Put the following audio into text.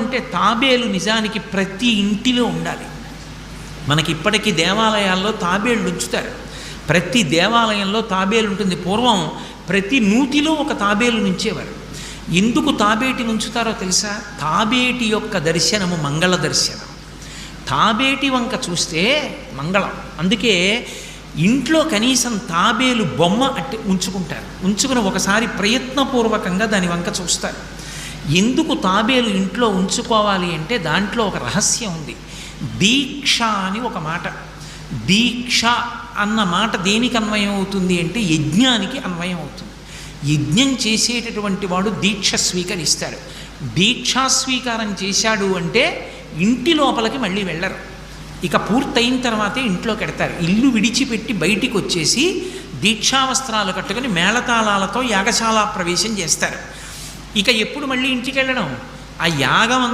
అంటే తాబేలు నిజానికి ప్రతి ఇంటిలో ఉండాలి. మనకి ఇప్పటికీ దేవాలయాల్లో తాబేళ్ళు ఉంచుతారు. ప్రతి దేవాలయంలో తాబేలు ఉంటుంది. పూర్వం ప్రతి నూతిలో ఒక తాబేలు నుంచేవారు. ఎందుకు తాబేటిని ఉంచుతారో తెలుసా? తాబేటి యొక్క దర్శనము మంగళ దర్శనం. తాబేటి వంక చూస్తే మంగళం. అందుకే ఇంట్లో కనీసం తాబేలు బొమ్మ అట్టి ఉంచుకుంటారు. ఉంచుకుని ఒకసారి ప్రయత్నపూర్వకంగా దాని వంక చూస్తారు. ఎందుకు తాబేలు ఇంట్లో ఉంచుకోవాలి అంటే దాంట్లో ఒక రహస్యం ఉంది. దీక్ష అని ఒక మాట. దీక్ష అన్న మాట దేనికి అన్వయం అవుతుంది అంటే యజ్ఞానికి అన్వయం అవుతుంది. యజ్ఞం చేసేటటువంటి వాడు దీక్ష స్వీకరిస్తాడు. దీక్షా స్వీకారం చేశాడు అంటే ఇంటి లోపలికి మళ్ళీ వెళ్ళరు. ఇక పూర్తయిన తర్వాతే ఇంట్లోకి వెడతారు. ఇల్లు విడిచిపెట్టి బయటికి వచ్చేసి దీక్షావస్త్రాలు కట్టుకొని మేళతాళాలతో యాగశాల ప్రవేశం చేస్తారు. ఇక ఎప్పుడు మళ్ళీ ఇంటికి వెళ్ళడం? ఆ యాగం